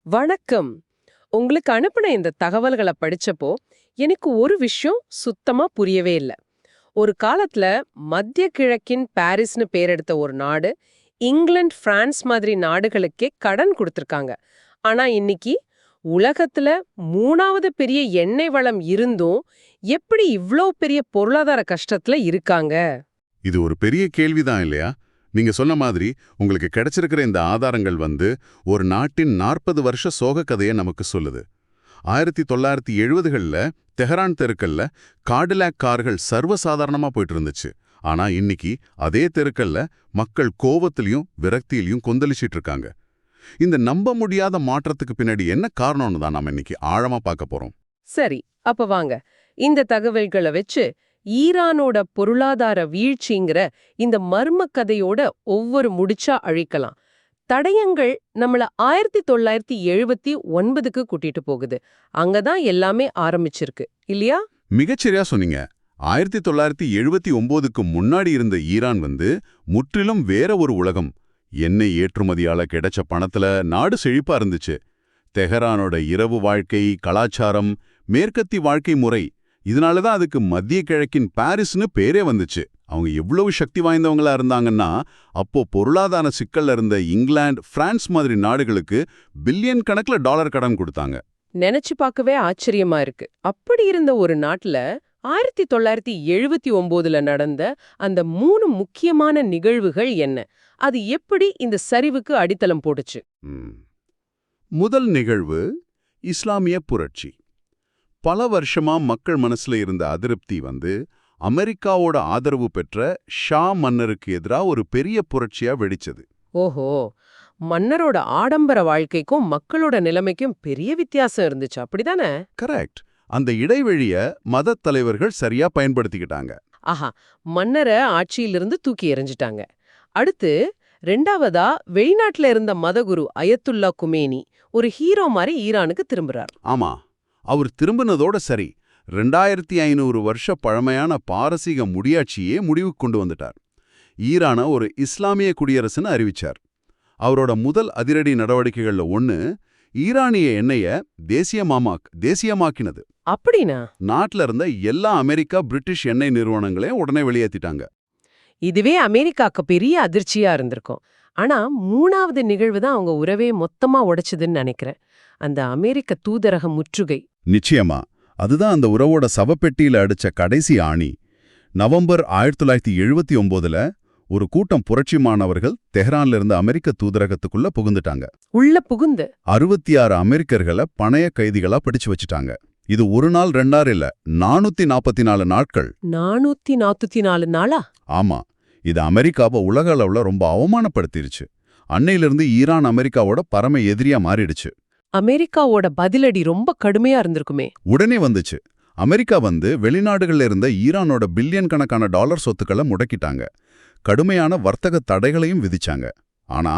வணக்கம். உங்களுக்கு அனுப்பின இந்த தகவல்களை படிச்சப்போ எனக்கு ஒரு விஷயம் சுத்தமா புரியவே இல்ல. ஒரு காலத்துல மத்திய கிழக்கின் பாரிஸ்னு பேரெடுத்த ஒரு நாடு இங்கிலாந்து, பிரான்ஸ் மாதிரி நாடுகளுக்கே கடன் கொடுத்திருக்காங்க. ஆனா இன்னைக்கு உலகத்துல மூணாவது பெரிய எண்ணெய் வளம் இருந்தும் எப்படி இவ்ளோ பெரிய பொருளாதார கஷ்டத்துல இருக்காங்க? இது ஒரு பெரிய கேள்விதான் இல்லையா? நீங்க சொன்ன மாதிரி உங்களுக்கு கிடைச்சிருக்கிற இந்த ஆதாரங்கள் ஒரு நாட்டின் 40 வருஷ சோக கதையை நமக்கு சொல்லுது. 1970களில் தெஹரான் தெருக்கல்ல காடிலாக் கார்கள் சர்வசாதாரணமா போயிட்டு இருந்துச்சு. ஆனா இன்னைக்கு அதே தெருக்கல்ல மக்கள் கோவத்திலையும் விரக்தியிலையும் கொந்தளிச்சிட்டு இருக்காங்க. இந்த நம்ப முடியாத மாற்றத்துக்கு பின்னாடி என்ன காரணம்னு தான் நாம இன்னைக்கு ஆழமா பார்க்க போறோம். சரி, அப்ப வாங்க இந்த தகவல்களை வச்சு ஈரானோட பொருளாதார வீழ்ச்சிங்கிற இந்த மர்ம கதையோட ஒவ்வொரு முடிச்சா அழிக்கலாம். தடயங்கள் நம்மள 1979க்கு கூட்டிட்டு போகுது. அங்கதான் எல்லாமே ஆரம்பிச்சிருக்கு இல்லையா? மிகச்சரியா சொன்னீங்க. 1979க்கு முன்னாடி இருந்த ஈரான் முற்றிலும் வேற ஒரு உலகம். எண்ணெய் ஏற்றுமதியால கிடைச்ச பணத்துல நாடு செழிப்பா இருந்துச்சு. தெஹரானோட இரவு வாழ்க்கை, கலாச்சாரம், மேற்கத்தி வாழ்க்கை முறை, இதனாலதான் அதுக்கு மத்திய கிழக்கின் பாரிஸ்னு பேரே வந்துச்சு. அவங்க எவ்வளவு சக்தி வாய்ந்தவங்களா இருந்தாங்கன்னா, அப்போ பொருளாதார சிக்கல்ல இருந்த இங்கிலாந்து, பிரான்ஸ் மாதிரி நாடுகளுக்கு பில்லியன் கணக்குல டாலர் கடன் கொடுத்தாங்க. நினைச்சு பார்க்கவே ஆச்சரியமா இருக்கு. அப்படி இருந்த ஒரு நாட்டுல 1979ல நடந்த அந்த 3 முக்கியமான நிகழ்வுகள் என்ன? அது எப்படி இந்த சரிவுக்கு அடித்தளம் போட்டுச்சு? முதல் நிகழ்வு இஸ்லாமிய புரட்சி. பல வருஷமா மக்கள் மனசுல இருந்த அதிருப்தி அமெரிக்காவோட ஆதரவு பெற்ற ஷா மன்னருக்கு எதிரா ஒரு பெரிய புரட்சியா வெடிச்சது. ஓஹோ, மன்னரோட ஆடம்பர வாழ்க்கைக்கும் மக்களோட நிலைமைக்கும் பெரிய வித்தியாசம் இருந்துச்சு, அப்படிதானே? கரெக்ட். அந்த இடைவெளிய மதத் தலைவர்கள் சரியா பயன்படுத்திக்கிட்டாங்க. ஆஹா, மன்னரை ஆட்சியிலிருந்து தூக்கி எறிஞ்சிட்டாங்க. அடுத்து ரெண்டாவதா வெளிநாட்டுல இருந்த மதகுரு அயத்துல்லா குமேனி ஒரு ஹீரோ மாதிரி ஈரானுக்கு திரும்புறார். ஆமா, அவர் திரும்பினதோட சரி, 2500 வருஷ பழமையான பாரசீக முடியாட்சியே முடிவுக்கு கொண்டு வந்துட்டார். ஈரான ஒரு இஸ்லாமிய குடியரசுன்னு அறிவிச்சார். அவரோட முதல் அதிரடி நடவடிக்கைகள்ல ஒண்ணு ஈரானிய எண்ணெய தேசியமாக்கினது. அப்படின்னா நாட்டுல இருந்த எல்லா அமெரிக்கா, பிரிட்டிஷ் எண்ணெய் நிறுவனங்களையும் உடனே வெளியேற்றிட்டாங்க. இதுவே அமெரிக்காக்கு பெரிய அதிர்ச்சியா இருந்திருக்கும். ஆனா 3வது நிகழ்வு தான் அவங்க உறவே மொத்தமா உடைச்சதுன்னு நினைக்கிறேன். அந்த அமெரிக்க தூதரக முற்றுகை. நிச்சயமா, அதுதான் அந்த உறவோட சவப்பெட்டியில அடிச்ச கடைசி ஆணி. நவம்பர் 1979ல ஒரு கூட்டம் புரட்சி மாணவர்கள் தெஹ்ரான்ல இருந்த அமெரிக்க தூதரகத்துக்குள்ள புகுந்துட்டாங்க. உள்ள புகுந்து 66 அமெரிக்கர்களை பணைய கைதிகளா பிடிச்சு வச்சுட்டாங்க. இது ஒரு நாள் 2 நாள் இல்ல, 444 நாட்கள். 444 நாளா? ஆமா, இது அமெரிக்காவை உலக அளவுல ரொம்ப அவமானப்படுத்திருச்சு. அன்னையிலிருந்து ஈரான் அமெரிக்காவோட பரம எதிரியா மாறிடுச்சு. அமெரிக்காவோட பதிலடி ரொம்ப கடுமையா இருந்திருக்குமே. உடனே வந்துச்சு. அமெரிக்கா வெளிநாடுகள்ல இருந்த ஈரானோட பில்லியன் கணக்கான டாலர் சொத்துக்களை முடக்கிட்டாங்க. கடுமையான வர்த்தக தடைகளையும் விதிச்சாங்க. ஆனா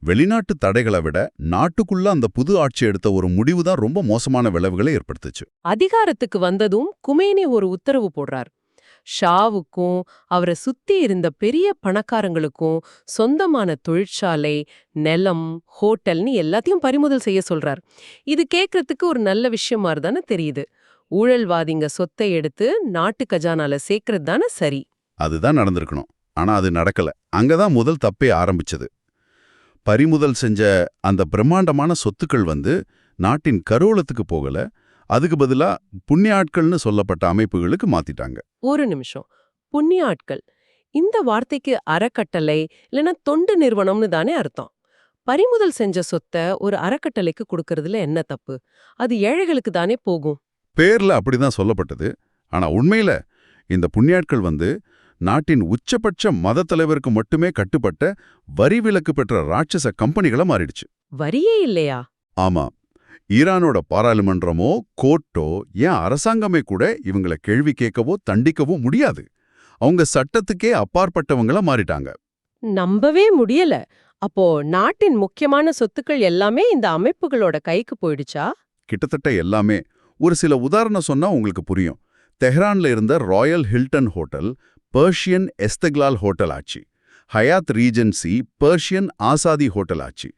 வெளிநாட்டு தடைகளை விட நாட்டுக்குள்ள அந்த புது ஆட்சி எடுத்த ஒரு முடிவு தான் ரொம்ப மோசமான விளைவுகளை ஏற்படுத்துச்சு. அதிகாரத்துக்கு வந்ததும் குமேனி ஒரு உத்தரவு போடுறார். ஷாவுக்கும் அவரை சுத்தி இருந்த பெரிய பணக்காரங்களுக்கும் சொந்தமான தொழிற்சாலை, நிலம், ஹோட்டல்னு எல்லாத்தையும் பறிமுதல் செய்ய சொல்றார். இது கேட்கறதுக்கு ஒரு நல்ல விஷயம் மாதிரி தானே தெரியுது. ஊழல்வாதிங்க சொத்தை எடுத்து நாட்டு கஜானால சேர்க்கறது தானே சரி. அதுதான் நடந்திருக்கணும். ஆனா அது நடக்கல. அங்கதான் முதல் தப்பே ஆரம்பிச்சது. பறிமுதல் செஞ்ச அந்த பிரம்மாண்டமான சொத்துக்கள் நாட்டின் கருவூலத்துக்கு போகல, அதுக்கு பதிலா புண்ணிய ஆட்கள்னு சொல்லப்பட்ட அமைப்புகளுக்கு மாத்திட்டாங்க. ஒரு நிமிஷம், புண்ணிய ஆட்கள், இந்த வார்த்தைக்கு அறக்கட்டளை இல்லைன்னா தொண்டு நிறுவனம்னு தானே அர்த்தம். பறிமுதல் செஞ்ச சொத்தை ஒரு அறக்கட்டளைக்கு கொடுக்கறதுல என்ன தப்பு? அது ஏழைகளுக்கு தானே போகும். பேர்ல அப்படிதான் சொல்லப்பட்டது. ஆனா உண்மையில இந்த புண்ணியாட்கள் நாட்டின் உச்சபட்ச மத தலைவருக்கு மட்டுமே கட்டுப்பட்ட வரி விலக்கு பெற்ற ராட்சச கம்பெனிகளை மாறிடுச்சு. வரியே இல்லையா? ஆமா, ஈரானோட பாராளுமன்றமோ கோர்ட்டோ ஏன் அரசாங்கமே கூட இவங்களை கேள்வி கேட்கவோ தண்டிக்கவோ முடியாது. அவங்க சட்டத்துக்கே அப்பாற்பட்டவங்கள மாறிட்டாங்க. நம்பவே முடியல. அப்போ நாட்டின் முக்கியமான சொத்துக்கள் எல்லாமே இந்த அமைப்புகளோட கைக்கு போயிடுச்சா? கிட்டத்தட்ட எல்லாமே. ஒரு சில உதாரணம் சொன்னா உங்களுக்கு புரியும். தெஹ்ரான்ல இருந்த royal Hilton hotel Persian Esteghlal hotel ஆச்சு. Hyatt Regency Persian Azadi hotel ஆச்சு.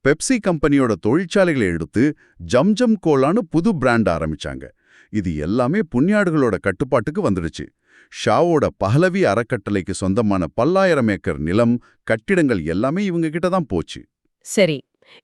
பெப்சி கம்பெனியோட தொழிற்சாலைகளை எடுத்து ஜம்ஜம் கோலான்னு புது பிராண்ட் ஆரம்பிச்சாங்க. இது எல்லாமே புண்ணியாடுகளோட கட்டுப்பாட்டுக்கு வந்துடுச்சு. ஷாவோட பஹலவி அறக்கட்டளைக்கு சொந்தமான பல்லாயிரம் ஏக்கர் நிலம், கட்டிடங்கள் எல்லாமே இவங்க கிட்ட தான் போச்சு. சரி,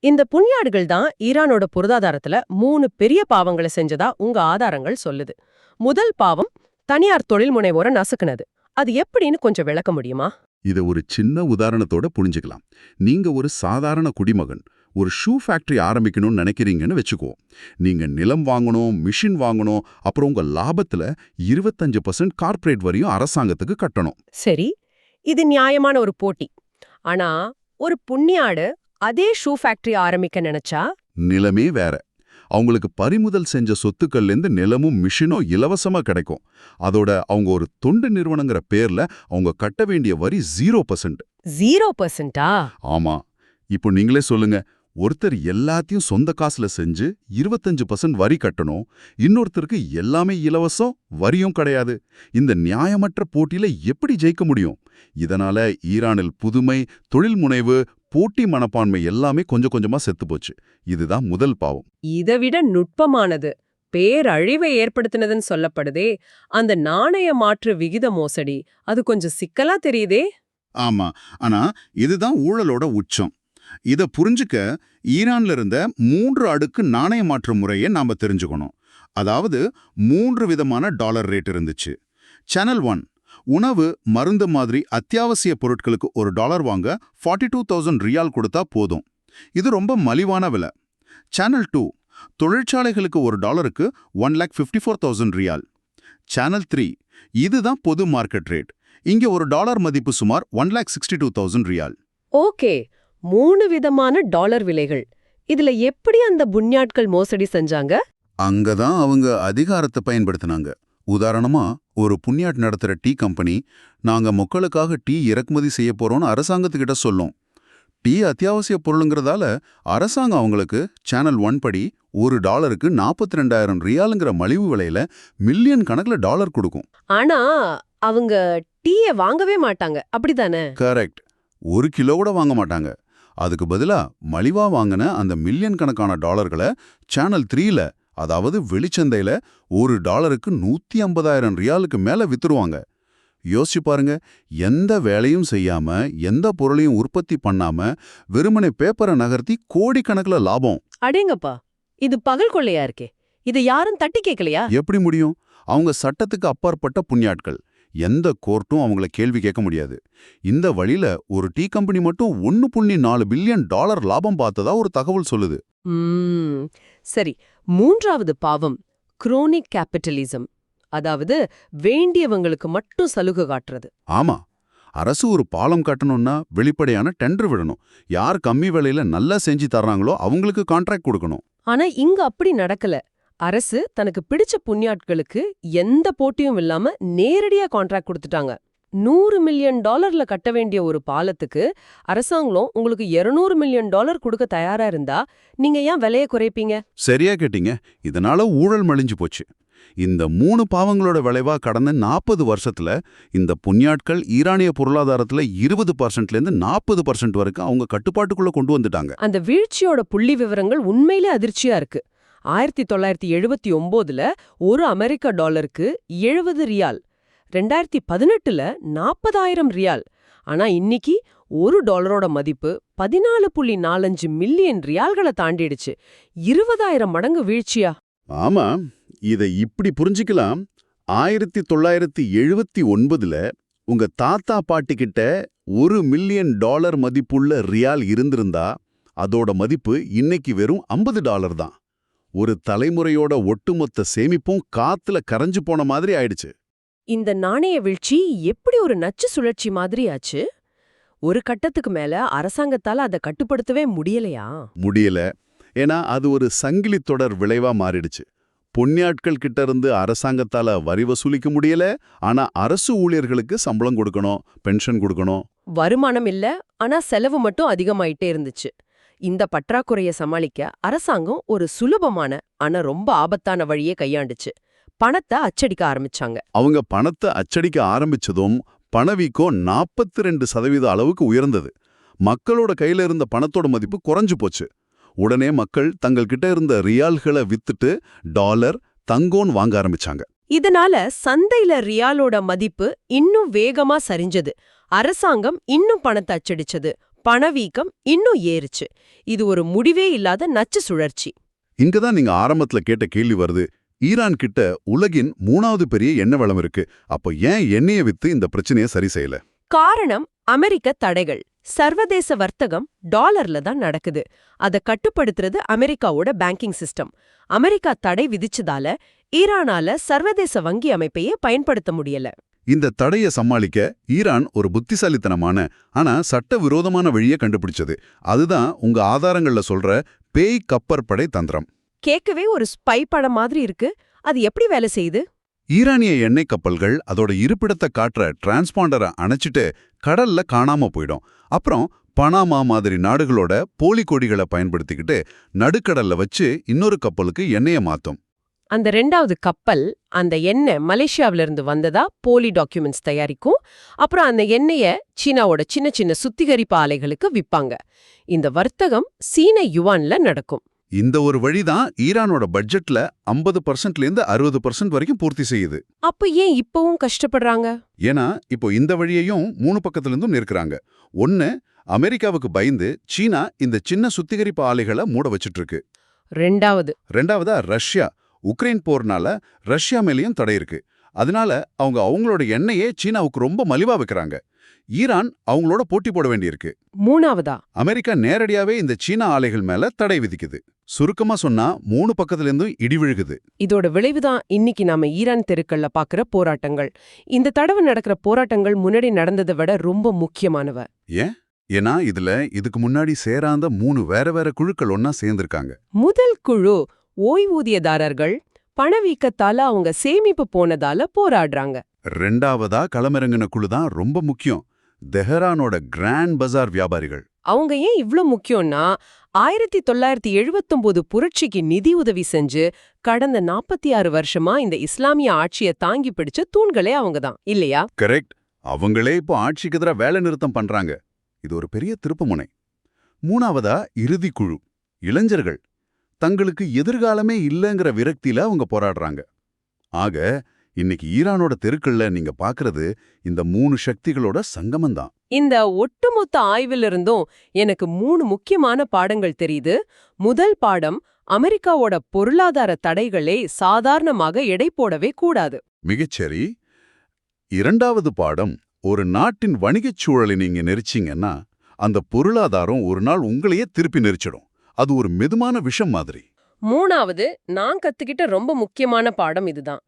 இந்த புண்ணியாடுகள் தான் ஈரானோட பொருளாதாரத்துல 3 பெரிய பாவங்களை செஞ்சதா உங்க ஆதாரங்கள் சொல்லுது. முதல் பாவம் தனியார் தொழில் முனைவோரை நசுக்குனது. அது எப்படின்னு கொஞ்சம் விளக்க முடியுமா? இதை ஒரு சின்ன உதாரணத்தோட புரிஞ்சுக்கலாம். நீங்க ஒரு சாதாரண குடிமகன் ஒரு ஷூ ஃபேக்டரி ஆரம்பிக்கணும்னு நினைக்கிறீங்கன்னு வச்சுக்குவோம். நீங்க நிலம் வாங்கணும், மிஷின் வாங்கணும், அப்புறம் உங்க லாபத்துல 25% கார்ப்பரேட் வரியும் அரசாங்கத்துக்கு கட்டணும். சரி, இது நியாயமான ஒரு போட்டி. ஆனா ஒரு புண்ணியாடு அதே ஷூ ஃபேக்டரி ஆரம்பிக்க நினைச்சா நிலமே வேற. அவங்களுக்கு பறிமுதல் செஞ்ச சொத்துக்கள்லேருந்து நிலமும் மிஷினும் இலவசமா கிடைக்கும். அதோட அவங்க ஒரு தொண்டு நிறுவனங்கிற பேர்ல அவங்க கட்ட வேண்டிய வரி 0%. 0%ஆ? ஆமா. இப்போ நீங்களே சொல்லுங்க, ஒருத்தர் எல்லாத்தையும் சொந்த காசுல செஞ்சு 25% வரி கட்டணும், இன்னொருத்தருக்கு எல்லாமே இலவசம், வரியும் கிடையாது. இந்த நியாயமற்ற போட்டியில எப்படி ஜெயிக்க முடியும்? இதனால ஈரானில் புதுமை, தொழில் முனைவு, போட்டி மனப்பான்மை எல்லாமே கொஞ்சம் கொஞ்சமா செத்து போச்சு. இதுதான் முதல் பாவம். இதை விட நுட்பமானது, பேரழிவை ஏற்படுத்தினதுன்னு சொல்லப்படுதே அந்த நாணய மாற்று விகித மோசடி, அது கொஞ்சம் சிக்கலா தெரியுதே. ஆமா, ஆனா இதுதான் ஊழலோட உச்சம். இத புரிஞ்சுக்க ஈரான்ல இருந்த 3 அடுக்கு நாணய மாற்று முறையை நாம தெரிஞ்சுக்கணும். அதாவது 3 விதமான டாலர் ரேட் இருந்துச்சு. சேனல் 1 உணவு, மருந்து மாதிரி அத்தியாவசிய பொருட்களுக்கு $1 வாங்க 42,000 ரியால் கொடுத்தா போதும். இது ரொம்ப மலிவான விலை. சேனல் 2 தொழிற்சாலைகளுக்கு $1க்கு 1,54,000 ரியால். சேனல் 3 இதுதான் பொது மார்க்கெட் ரேட். இங்க $1 மதிப்பு சுமார் 1,62,000 ரியால். ஓகே, 3 விதமான டாலர் விலைகள். இதுல எப்படி அந்த புண்ணியாட்கள் மோசடி செஞ்சாங்க? அங்கதான் அவங்க அதிகாரத்தை பயன்படுத்தினாங்க. உதாரணமா, ஒரு புண்ணியாட் நடத்துற டீ கம்பெனி, நாங்க மக்களுக்காக டீ இறக்குமதி செய்ய போறோம்னு அரசாங்கத்துக்கிட்ட சொல்லும். டீ அத்தியாவசிய பொருளுங்கிறதால அரசாங்கம் அவங்களுக்கு சேனல் 1 படி $1க்கு 42,000 ரியாலுங்கிற மலிவு விலையில மில்லியன் கணக்குல டாலர் கொடுக்கும். ஆனா அவங்க டீய வாங்கவே மாட்டாங்க, அப்படிதானே? கரெக்ட். 1 கிலோ கூட வாங்க மாட்டாங்க. அதுக்கு பதிலா மலிவா வாங்கின அந்த மில்லியன் கணக்கான டாலர்களை சேனல் 3ல, அதாவது வெளிச்சந்தையில $1க்கு 150,000 ரியாலுக்கு மேல வித்துருவாங்க. யோசிச்சு பாருங்க, எந்த வேலையும் செய்யாம, எந்த பொருளையும் உற்பத்தி பண்ணாம, வெறுமனே பேப்பரை நகர்த்தி கோடிக்கணக்கில் லாபம். அடேங்கப்பா, இது பகல் கொள்ளையா இருக்கே. இதை யாரும் தட்டி கேட்கலையா? எப்படி முடியும்? அவங்க சட்டத்துக்கு அப்பாற்பட்ட புண்ணியாட்கள். எந்த கோர்ட்டும் அவங்கள கேள்வி கேட்க முடியாது. இந்த வழியில ஒரு டீ கம்பெனி மட்டும் $1.4 பில்லியன் லாபம் பார்த்ததா ஒரு தகவல் சொல்லுது. சரி, 3வது பாவம் குரோனிக் கேபிட்டலிசம். அதாவது வேண்டியவங்களுக்கு மட்டும் சலுகை காட்டுறது. ஆமா, அரசு ஒரு பாலம் கட்டணும்னா வெளிப்படையான டெண்டர் விடணும். யார் கம்மி விலையில நல்லா செஞ்சு தர்றாங்களோ அவங்களுக்கு கான்ட்ராக்ட் கொடுக்கணும். ஆனா இங்க அப்படி நடக்கல. அரசு தனக்கு பிடிச்ச புண்ணியாட்களுக்கு எந்த போட்டியும் இல்லாம நேரடியா கான்ட்ராக்ட் கொடுத்துட்டாங்க. $100 மில்லியன் கட்ட வேண்டிய ஒரு பாலத்துக்கு அரசாங்கம் உங்களுக்கு $200 மில்லியன் கொடுக்க தயாரா இருந்தா நீங்க ஏன் விலையை குறைப்பீங்க? சரியா கேட்டீங்க. இதனால ஊழல் மலிஞ்சு போச்சு. இந்த 3 பாவங்களோட விளைவா கடந்த 40 வருஷத்துல இந்த புண்ணியாட்கள் ஈரானிய பொருளாதாரத்துல 20%லேருந்து 40% வரைக்கும் அவங்க கட்டுப்பாட்டுக்குள்ள கொண்டு வந்துட்டாங்க. அந்த வீழ்ச்சியோட புள்ளி விவரங்கள் உண்மையிலே அதிர்ச்சியா இருக்கு. 1979ல ஒரு அமெரிக்க டாலருக்கு 70 ரியால், 2018ல 40,000 ரியால். ஆனா இன்னைக்கு $1 மதிப்பு 14.45 மில்லியன் ரியால்களை தாண்டிடுச்சு. 20,000 மடங்கு வீழ்ச்சியா? ஆமா, இதை இப்படி புரிஞ்சுக்கலாம். 1979ல உங்க தாத்தா பாட்டி கிட்ட $1 மில்லியன் மதிப்புள்ள ரியால் இருந்திருந்தா அதோட மதிப்பு இன்னைக்கு வெறும் $50 தான். ஒரு தலைமுறையோட ஒட்டுமொத்த சேமிப்பும் காத்துல கரைஞ்சு போன மாதிரி ஆயிடுச்சு. இந்த நாணய வீழ்ச்சி எப்படி ஒரு நச்சு சுழற்சி மாதிரி ஆச்சு? ஒரு கட்டத்துக்கு மேல அரசாங்கத்தால அதை கட்டுப்படுத்தவே முடியலையா? முடியல. ஏன்னா அது ஒரு சங்கிலி தொடர் விளைவா மாறிடுச்சு. பொன்னியாட்கள் கிட்ட இருந்து அரசாங்கத்தால வரி வசூலிக்க முடியல, ஆனா அரசு ஊழியர்களுக்கு சம்பளம் கொடுக்கணும், பென்ஷன் கொடுக்கணும். வருமானம் இல்ல, ஆனா செலவு மட்டும் அதிகமாயிட்டே இருந்துச்சு. இந்த பற்றாக்குறைய சமாளிக்க அரசாங்கம் ஒரு சுலபமான ஆனா ரொம்ப ஆபத்தான வழியை கையாண்டுச்சு. பணத்தை அச்சடிக்க ஆரம்பிச்சாங்க. அவங்க பணத்தை அச்சடிக்க ஆரம்பிச்சதும் பணவீக்கம் 42% அளவுக்கு உயர்ந்தது. மக்களோட கையில இருந்த பணத்தோட மதிப்பு குறைஞ்சு போச்சு. உடனே மக்கள் தங்கள் கிட்ட இருந்த ரியால்களை வித்துட்டு டாலர், தங்கோன் வாங்க ஆரம்பிச்சாங்க. இதனால சந்தையில ரியாலோட மதிப்பு இன்னும் வேகமா சரிஞ்சது. அரசாங்கம் இன்னும் பணத்தை அச்சடிச்சது. பணவீக்கம் இன்னும் ஏறுச்சு. இது ஒரு முடிவே இல்லாத நச்சு சுழற்சி. இங்கதான் நீங்க ஆரம்பத்துல கேட்ட கேள்வி வருது. ஈரான் கிட்ட உலகின் 3வது பெரிய எண்ணெய் வளம் இருக்கு. அப்போ ஏன் எண்ணெயை வித்து இந்த பிரச்சனையை சரி செய்யல? காரணம் அமெரிக்க தடைகள். சர்வதேச வர்த்தகம் டாலர்ல தான் நடக்குது. அதை கட்டுப்படுத்துறது அமெரிக்காவோட பேங்கிங் சிஸ்டம். அமெரிக்கா தடை விதிச்சதால ஈரானால சர்வதேச வங்கி அமைப்பையே பயன்படுத்த முடியல. இந்த தடையை சமாளிக்க ஈரான் ஒரு புத்திசாலித்தனமான ஆனா சட்டவிரோதமான வழியை கண்டுபிடிச்சது. அதுதான் உங்க ஆதாரங்கள்ல சொல்ற பேய் கப்பற்படை தந்திரம். கேட்கவே ஒரு ஸ்பை படம் மாதிரி இருக்கு. அது எப்படி வேலை செய்யுது? ஈரானிய எண்ணெய் கப்பல்கள் அதோட இருப்பிடத்தை காட்டுற டிரான்ஸ்பாண்டரை அணைச்சிட்டு கடல்ல காணாம போயிடும். அப்புறம் பனாமா மாதிரி நாடுகளோட போலி கொடிகளை பயன்படுத்திக்கிட்டு நடுக்கடல்ல வச்சு இன்னொரு கப்பலுக்கு எண்ணெயை மாத்தும். அந்த 2வது கப்பல் அந்த எண்ணெய் மலேசியாவில இருந்து வந்ததா போலி டாக்குமெண்ட்ஸ் தயாரிக்கும். அப்புறம் அந்த எண்ணெய சீனாவோட சின்ன சின்ன சுத்திகரிப்பு ஆலைகளுக்கு விப்பாங்க. இந்த வர்த்தகம் சீன யுவான்ல நடக்கும். இந்த ஒரு வழிதான் ஈரானோட பட்ஜெட்ல 50%லேருந்து 60% வரைக்கும் பூர்த்தி செய்யுது. அப்ப ஏன் இப்பவும் கஷ்டப்படுறாங்க? ஏன்னா இப்போ இந்த வழியையும் 3 பக்கத்திலிருந்தும் நிற்கிறாங்க. ஒன்னு, அமெரிக்காவுக்கு பயந்து சீனா இந்த சின்ன சுத்திகரிப்பு ஆலைகளை மூட வச்சிட்டு இருக்கு. ரெண்டாவதா ரஷ்யா. உக்ரைன் போர்னால ரஷ்யா மேலேயும் தடை இருக்கு. அதனால அவங்களோட எண்ணெயே சீனாவுக்கு ரொம்ப மலிவா விற்கிறாங்க. ஈரான் அவங்களோட போட்டி போட வேண்டியிருக்கு. மூணாவதா அமெரிக்கா நேரடியாவே இந்த சீனா ஆலைகள் மேல தடை விதிக்குது. சுருக்கமா சொன்னா 3 பக்கத்திலிருந்தும் இடி விழுகுது. இதோட விளைவுதான் இன்னைக்கு நாம ஈரான் தெருக்கள்ல பாக்குற போராட்டங்கள். இந்த தடவை நடக்கிற போராட்டங்கள் முன்னாடி நடந்ததை விட ரொம்ப முக்கியமானவ. ஏன்னா இதுக்கு முன்னாடி சேராந்த 3 வேற வேற குழுக்கள் ஒன்னா சேர்ந்திருக்காங்க. முதல் குழு ஓய்வூதியதாரர்கள். பணவீக்கத்தால அவங்க சேமிப்பு போனதால போராடுறாங்க. ரெண்டாவதா களமிறங்கின குழு தான் ரொம்ப முக்கியம். தெஹரானோட கிராண்ட் பஜார் வியாபாரிகள். அவங்க ஏன் இவ்ளோ முக்கியம்னா 1979 புரட்சிக்கு நிதி உதவி செஞ்சு கடந்த 46 வருஷமா இந்த இஸ்லாமிய ஆட்சியை தாங்கி பிடிச்ச தூண்களே அவங்கதான் இல்லையா? கரெக்ட். அவங்களே இப்போ ஆட்சிக்கு எதிராக வேலை நிறுத்தம் பண்றாங்க. இது ஒரு பெரிய திருப்புமுனை. மூணாவதா இறுதி குழு இளைஞர்கள். தங்களுக்கு எதிர்காலமே இல்லைங்கிற விரக்தியில அவங்க போராடுறாங்க. ஆக இன்னைக்கு ஈரானோட தெருக்கள்ல நீங்க பாக்குறது இந்த 3 சக்திகளோட சங்கமம்தான். இந்த ஒட்டுமொத்த ஆய்விலிருந்தும் எனக்கு 3 முக்கியமான பாடங்கள் தெரியுது. முதல் பாடம், அமெரிக்காவோட பொருளாதார தடைகளை சாதாரணமாக எடை போடவே கூடாது. மிகச்சரி. இரண்டாவது பாடம், ஒரு நாட்டின் வணிகச் சூழலை நீங்க நெரிச்சிங்கன்னா அந்த பொருளாதாரம் ஒரு நாள் உங்களையே திருப்பி நெரிச்சிடும். அது ஒரு மெதுமான விஷம் மாதிரி. மூணாவது, நான் கத்துக்கிட்ட ரொம்ப முக்கியமான பாடம் இதுதான்.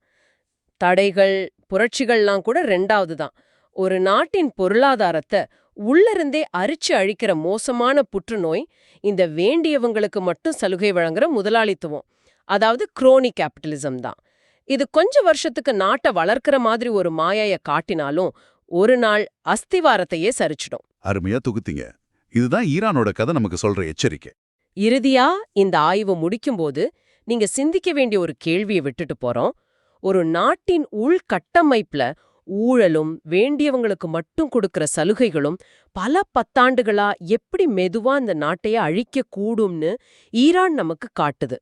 தடைகள், புரட்சிகள்லாம் கூட 2வது தான். ஒரு நாட்டின் பொருளாதாரத்தை உள்ளிருந்தே அரிச்சு அழிக்கிற மோசமான புற்றுநோய் இந்த வேண்டியவங்களுக்கு மட்டும் சலுகை வழங்குற முதலாளித்துவம், அதாவது குரோனி கேபிட்டலிசம் தான். இது கொஞ்ச வருஷத்துக்கு நாட்டை வளர்க்கிற மாதிரி ஒரு மாயைய காட்டினாலும் ஒரு நாள் அஸ்திவாரத்தையே சரிச்சிடும். அருமையா தொகுத்தீங்க. இதுதான் ஈரானோட கதை நமக்கு சொல்ற எச்சரிக்கை. இறுதியா இந்த ஆய்வு முடிக்கும்போது நீங்க சிந்திக்க வேண்டிய ஒரு கேள்வியை விட்டுட்டு போறோம். ஒரு நாட்டின் உள்கட்டமைப்புல ஊழலும் வேண்டியவங்களுக்கு மட்டும் கொடுக்கிற சலுகைகளும் பல பத்தாண்டுகளா எப்படி மெதுவா அந்த நாட்டையே அழிக்க கூடும்னு ஈரான் நமக்கு காட்டுது.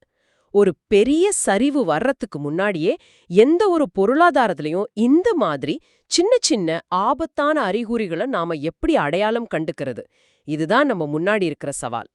ஒரு பெரிய சரிவு வர்றதுக்கு முன்னாடியே எந்த ஒரு பொருளாதாரத்திலையும் இந்த மாதிரி சின்ன சின்ன ஆபத்தான அறிகுறிகளை நாம எப்படி அடையாளம் கண்டுக்கிறது? இதுதான் நம்ம முன்னாடி இருக்கிற சவால்.